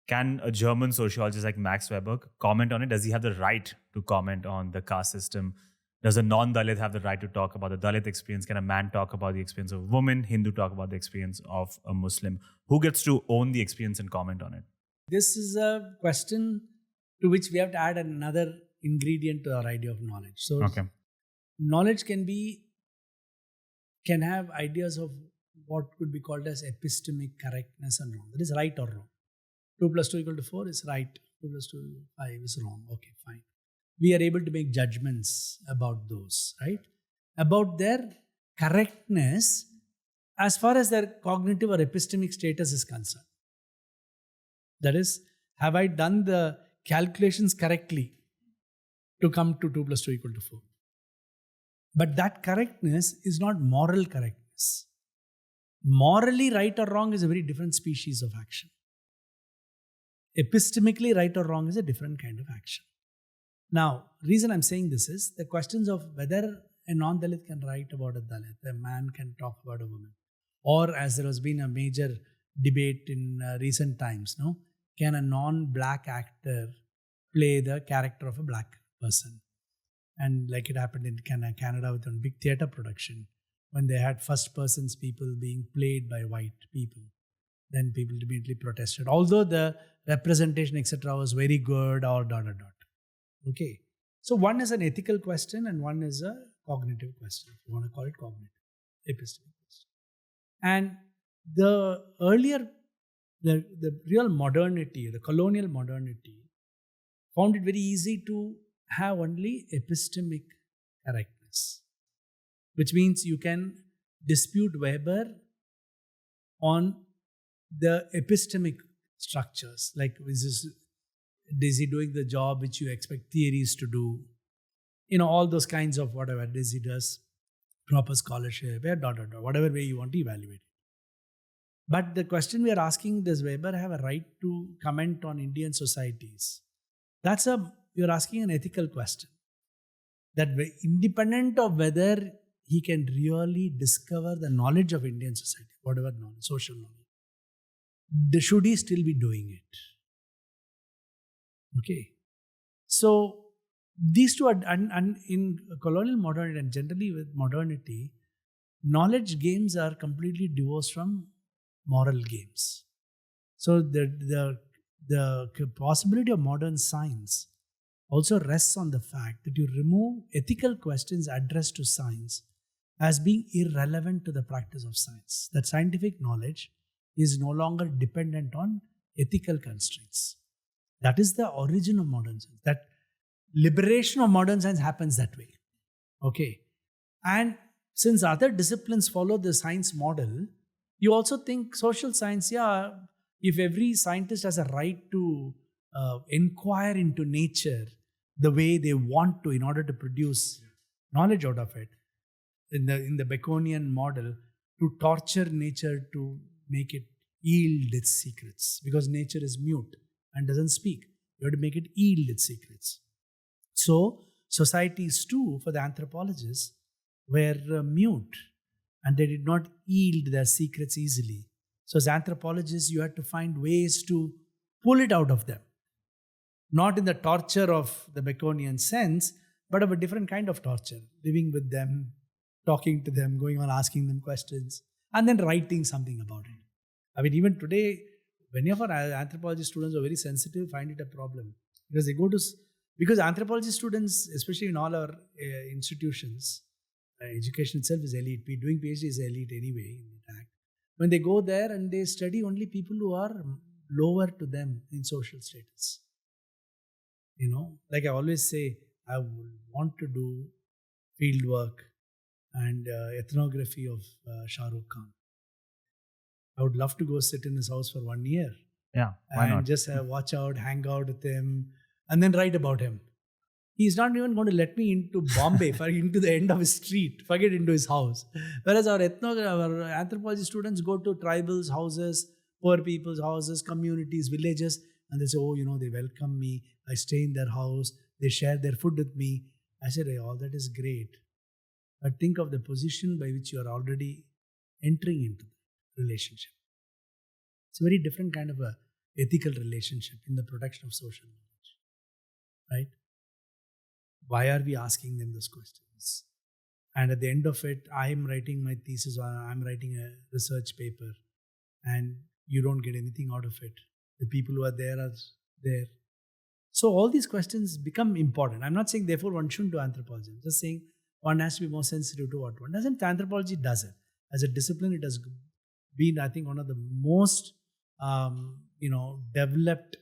can a German sociologist like Max Weber comment on it? Does he have the right to comment on the caste system? Does a non-Dalit have the right to talk about the Dalit experience? Can a man talk about the experience of a woman? Hindu talk about the experience of a Muslim? Who gets to own the experience and comment on it? This is a question to which we have to add another ingredient to our idea of knowledge. So knowledge can have ideas of what could be called as epistemic correctness and wrong. That is right or wrong. 2 + 2 = 4 is right. 2 + 2 = 5 is wrong. Okay, fine. We are able to make judgments about those, right? About their correctness as far as their cognitive or epistemic status is concerned. That is, have I done the calculations correctly to come to 2 + 2 = 4? But that correctness is not moral correctness. Morally right or wrong is a very different species of action. Epistemically right or wrong is a different kind of action. Now, reason I'm saying this is the questions of whether a non-Dalit can write about a Dalit, a man can talk about a woman, or as there has been a major debate in recent times, can a non-black actor play the character of a black person? And like it happened in Canada with a big theatre production, when they had first persons people being played by white people, then people immediately protested. Although the representation, etc., was very good or ... Okay. So one is an ethical question and one is a cognitive question, if you want to call it cognitive, epistemic question. And the earlier, the real modernity, the colonial modernity, found it very easy to have only epistemic correctness, which means you can dispute Weber on the epistemic structures, like is he doing the job which you expect theories to do? All those kinds of whatever does he does, proper scholarship, whatever way you want to evaluate it. But the question we are asking, does Weber have a right to comment on Indian societies? You're asking an ethical question. That independent of whether he can really discover the knowledge of Indian society, whatever knowledge, social knowledge, should he still be doing it? Okay. So these two are, and in colonial modernity and generally with modernity, knowledge games are completely divorced from moral games. So the possibility of modern science also rests on the fact that you remove ethical questions addressed to science as being irrelevant to the practice of science. That scientific knowledge is no longer dependent on ethical constraints. That is the origin of modern science. That liberation of modern science happens that way. Okay. And since other disciplines follow the science model, you also think social science, if every scientist has a right to inquire into nature the way they want to in order to produce knowledge out of it, in the Baconian model, to torture nature to make it yield its secrets, because nature is mute and doesn't speak. You have to make it yield its secrets. So societies too, for the anthropologists, were mute and they did not yield their secrets easily. So as anthropologists, you had to find ways to pull it out of them. Not in the torture of the Baconian sense, but of a different kind of torture. Living with them, talking to them, going on asking them questions, and then writing something about it. I mean, even today, many of our anthropology students are very sensitive, find it a problem. Because anthropology students, especially in all our institutions, education itself is elite. Doing PhD is elite anyway, in fact. When they go there and they study only people who are lower to them in social status. Like I always say, I want to do field work and ethnography of Shah Rukh Khan. I would love to go sit in his house for 1 year. Yeah, why not? And just watch out, hang out with him, and then write about him. He's not even going to let me into Bombay, into the end of his street, forget into his house. Whereas our anthropology students go to tribals' houses, poor people's houses, communities, villages, and they say, they welcome me, I stay in their house, they share their food with me. I said, all that is great. But think of the position by which you are already entering into the relationship. It's a very different kind of a ethical relationship in the production of social knowledge, right? Why are we asking them those questions? And at the end of it, I'm writing my thesis or I'm writing a research paper and you don't get anything out of it. The people who are there. So all these questions become important. I'm not saying therefore one shouldn't do anthropology. I'm just saying one has to be more sensitive to what one does. And anthropology does it. As a discipline, it has been, I think, one of the most developed,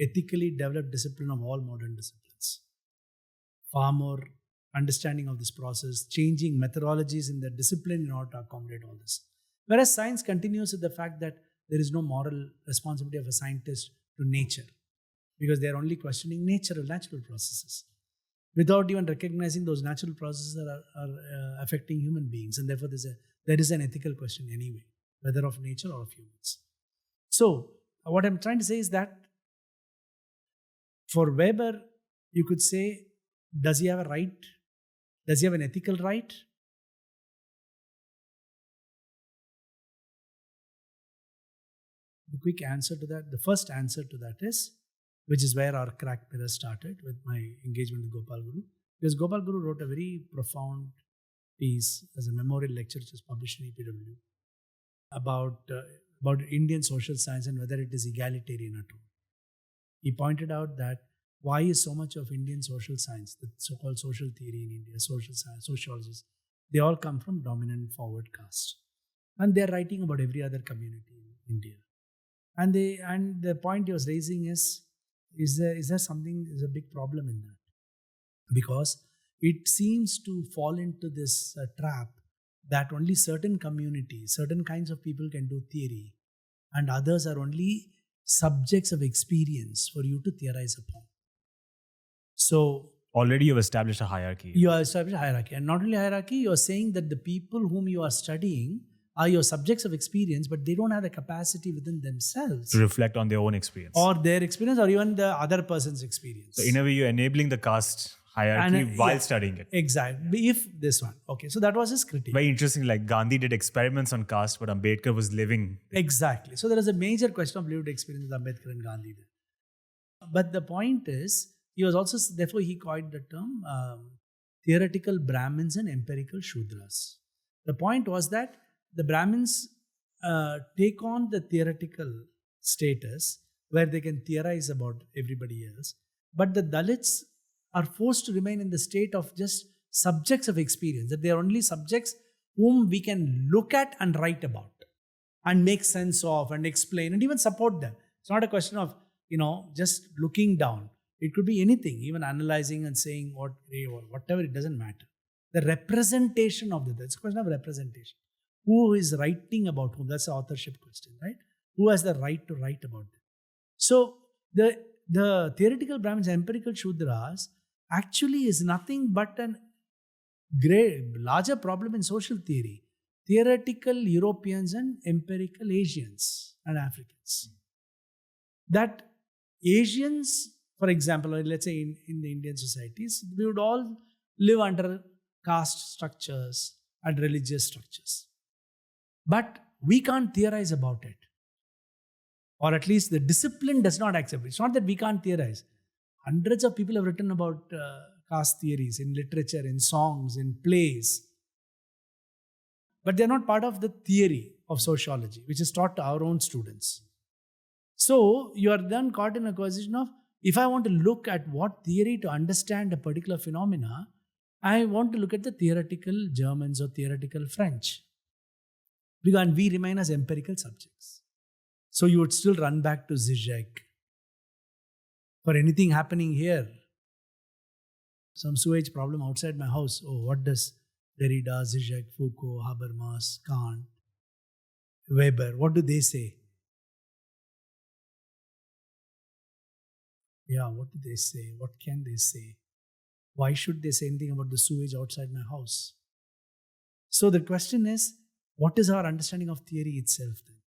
ethically developed discipline of all modern disciplines. Far more understanding of this process, changing methodologies in the discipline in order to accommodate all this. Whereas science continues with the fact that there is no moral responsibility of a scientist to nature, because they are only questioning natural processes without even recognizing those natural processes are affecting human beings, and therefore there is an ethical question anyway, whether of nature or of humans. So what I'm trying to say is that for Weber, you could say, does he have a right? Does he have an ethical right? The quick answer to that, the first answer to that is, which is where our crack mirror started with my engagement with Gopal Guru. Because Gopal Guru wrote a very profound piece as a memorial lecture which was published in EPW about Indian social science and whether it is egalitarian at all. He pointed out that why is so much of Indian social science, the so-called social theory in India, social science, sociologists, they all come from dominant forward caste. And they're writing about every other community in India. And the point he was raising is there something, is a big problem in that? Because it seems to fall into this trap that only certain communities, certain kinds of people can do theory, and others are only subjects of experience for you to theorize upon. So already you've established a hierarchy. You have established a hierarchy. And not only hierarchy, you are saying that the people whom you are studying are your subjects of experience, but they don't have the capacity within themselves to reflect on their own experience. Or their experience, or even the other person's experience. So in a way, you're enabling the caste hierarchy while studying it. Exactly. If this one. Okay, so that was his critique. Very interesting. Like Gandhi did experiments on caste, but Ambedkar was living. Exactly. So there is a major question of lived experience with Ambedkar and Gandhi there. But the point is, he was also, therefore he coined the term theoretical Brahmins and empirical Shudras. The point was that the Brahmins take on the theoretical status where they can theorize about everybody else, but the Dalits are forced to remain in the state of just subjects of experience, that they are only subjects whom we can look at and write about and make sense of and explain and even support them. It's not a question of, just looking down. It could be anything, even analyzing and saying whatever, it doesn't matter. The representation of it's a question of representation. Who is writing about whom? That's the authorship question, right? Who has the right to write about them? So the theoretical Brahmins, empirical Shudras, actually is nothing but a larger problem in social theory. Theoretical Europeans and empirical Asians and Africans. That Asians, for example, let's say in the Indian societies, we would all live under caste structures and religious structures. But we can't theorize about it. Or at least the discipline does not accept it. It's not that we can't theorize. Hundreds of people have written about caste theories in literature, in songs, in plays. But they're not part of the theory of sociology, which is taught to our own students. So you are then caught in a position of, if I want to look at what theory to understand a particular phenomena, I want to look at the theoretical Germans or theoretical French. Because we remain as empirical subjects. So you would still run back to Zizek. For anything happening here, some sewage problem outside my house, what does Derrida, Zizek, Foucault, Habermas, Kant, Weber, what do they say? Yeah, what do they say? What can they say? Why should they say anything about the sewage outside my house? So the question is, what is our understanding of theory itself then?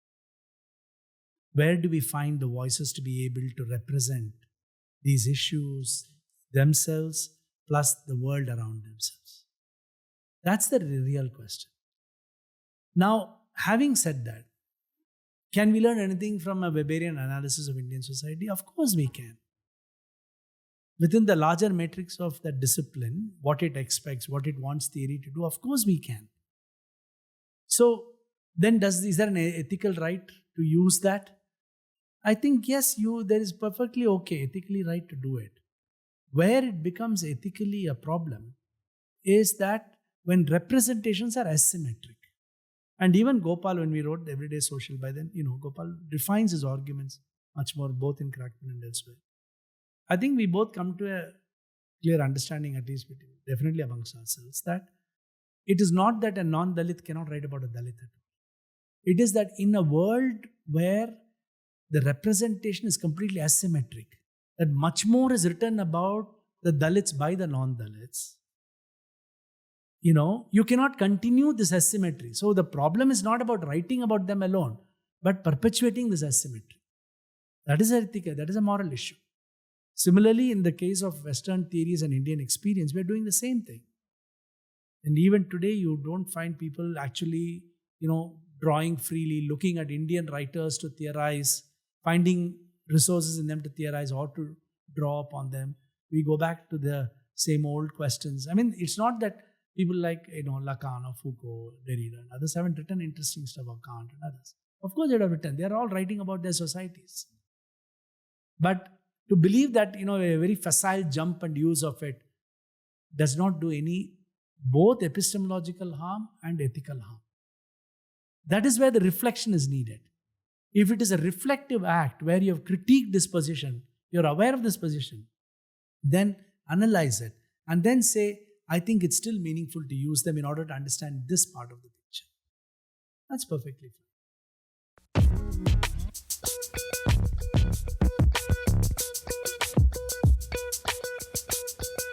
Where do we find the voices to be able to represent these issues themselves plus the world around themselves? That's the real question. Now, having said that, Can we learn anything from a Weberian analysis of Indian society? Of course we can. Within the larger matrix of that discipline, what it expects, what it wants theory to do, of course we can. So then is there an ethical right to use that? I think yes, there is perfectly okay, ethically right to do it. Where it becomes ethically a problem is that when representations are asymmetric. And even Gopal, when we wrote Everyday Social, by then, Gopal defines his arguments much more, both in Crackman and elsewhere. I think we both come to a clear understanding, at least definitely amongst ourselves, that it is not that a non-Dalit cannot write about a Dalit at all. It is that in a world where the representation is completely asymmetric, that much more is written about the Dalits by the non-Dalits. You cannot continue this asymmetry. So the problem is not about writing about them alone, but perpetuating this asymmetry. That is a moral issue. Similarly, in the case of Western theories and Indian experience, we are doing the same thing. And even today, you don't find people actually, drawing freely, looking at Indian writers to theorize, finding resources in them to theorize or to draw upon them. We go back to the same old questions. I mean, it's not that people like, Lacan or Foucault, Derrida and others haven't written interesting stuff, or Kant and others. Of course they have written. They are all writing about their societies. But to believe that, a very facile jump and use of it does not do both epistemological harm and ethical harm. That is where the reflection is needed. If it is a reflective act where you have critiqued this position, you're aware of this position, then analyze it and then say, I think it's still meaningful to use them in order to understand this part of the picture. That's perfectly fine.